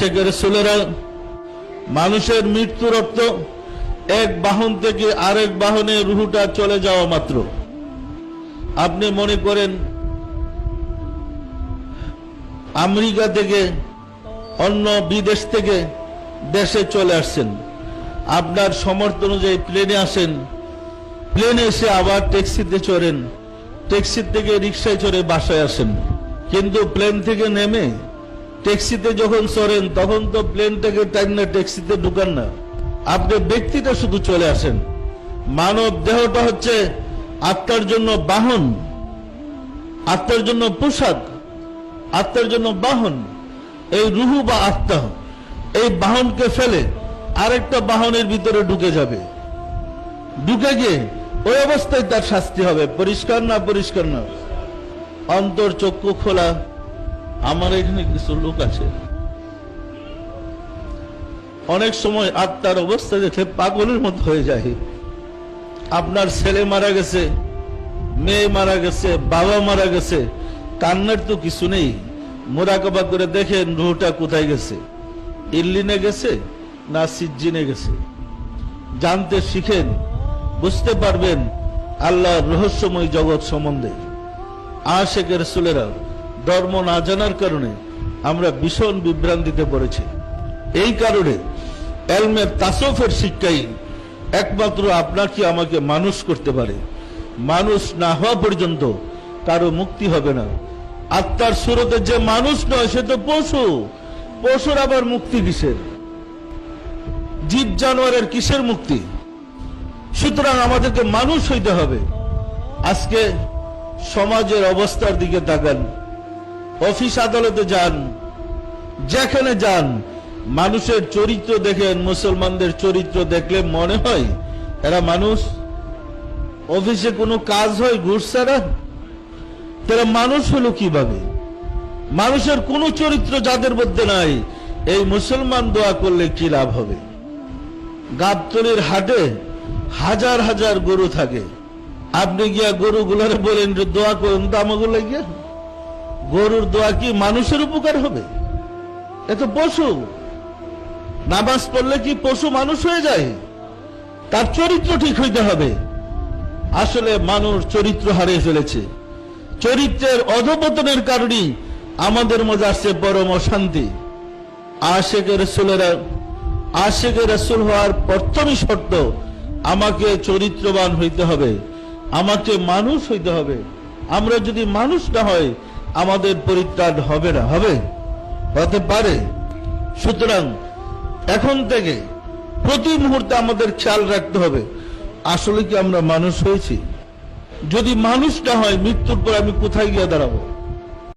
আশিকের রাসূলেরা মানুষের মৃত্যুর অর্থ এক বাহন থেকে আরেক বাহনে রুহটা চলে যাওয়া মাত্র। আপনি মনে করেন আমেরিকা থেকে অন্য বিদেশ থেকে দেশে চলে আসছেন, আপনার সামর্থ্য অনুযায়ী প্লেনে আসেন, প্লেনে এসে আবার ট্যাক্সিতে চড়েন, ট্যাক্সি থেকে রিক্সায় চড়ে বাসায় আসেন। কিন্তু প্লেন থেকে নেমে ট্যাক্সিতে যখন চড়েন তখন তো প্লেন থেকে টাইমে ট্যাক্সিতে ঢুকান না, আপনি ব্যক্তিটা শুধু চলে আসেন। মানব দেহটা হচ্ছে আত্মার জন্য বাহন, আত্মার জন্য পোশাক, আত্মার জন্য বাহন। এই রুহু বা আত্মা এই বাহনকে ফেলে আরেকটা বাহনের ভিতরে ঢুকে যাবে, ঢুকে গিয়ে ওই অবস্থায় তার শাস্তি হবে। পরিষ্কার না? পরিষ্কার না? অন্তর চক্ষু খোলা। আমার এখানে কিছু লোক আছে, অনেক সময় আত্মার অবস্থা দেখে পাগলের মতো হয়ে যায়। আপনার ছেলে মারা গেছে, মেয়ে মারা গেছে, বাবা মারা গেছে, কান্নার তো কিছু নেই। মোরাকাবা করে দেখেন রুহটা কোথায় গেছে, ইল্লিনে গেছে না সিজ্জিনে গেছে। জানতে শিখেন, বুঝতে পারবেন আল্লাহর রহস্যময় জগৎ সম্বন্ধে। আশিকের রাসূলেরা ধর্ম না জানার কারণে আমরা ভীষণ বিভ্রান্তিতে পড়েছি। এই কারণে এলমের তাসফের শিক্ষাই একমাত্র আপনাকে আমাকে মানুষ করতে পারে। মানুষ না হওয়া পর্যন্ত কারো মুক্তি হবে না। আত্মার সুরতে যে মানুষ নয় সে তো পশু, পশুর আবার মুক্তি কিসের? জীব জানোয়ারের কিসের মুক্তি? সুতরাং আমাদেরকে মানুষ হইতে হবে। আজকে সমাজের অবস্থার দিকে তাকান, অফিস আদালতে যান, যেখানে যান, মানুষের চরিত্র দেখেন। মুসলমানদের চরিত্র দেখলে মনে হয় এরা মানুষ। অফিসে কোনো কাজ হয় ঘুষ ছাড়া? তারা মানুষ হলো কিভাবে? মানুষের কোন চরিত্র যাদের মধ্যে নাই, এই মুসলমান দোয়া করলে কি লাভ হবে? গাবতলির হাটে হাজার হাজার গরু থাকে, আপনি গিয়া গরুগুলারে বলেন যে দোয়া করুন, তো আমাগুলো গিয়া গরুর দোয়া কি মানুষের উপকার হবে? এত পশু। নামাজ পড়লে কি পশু মানুষ হয়ে যায়? তার চরিত্র ঠিক হইতে হবে। আসলে মানুষ চরিত্র হারিয়ে ফেলেছে। চরিত্রের অধপতনের কারণে আমাদের মধ্যে আসছে পরম শান্তি। আশিকের রাসূলেরা, আশিকের রাসূল হওয়ার প্রথমই শর্ত আমাকে চরিত্রবান হইতে হবে, আমাকে মানুষ হইতে হবে। আমরা যদি মানুষ না হয় আমাদের পরিত্রাণ হবে না। হবে? হতে পারে। সুতরাং এখন থেকে প্রতি মুহূর্তে আমাদের খেয়াল রাখতে হবে আসলে কি আমরা মানুষ হয়েছি। যদি মানুষ না হয় মৃত্যুর পর আমি কোথায় গিয়ে দাঁড়াবো?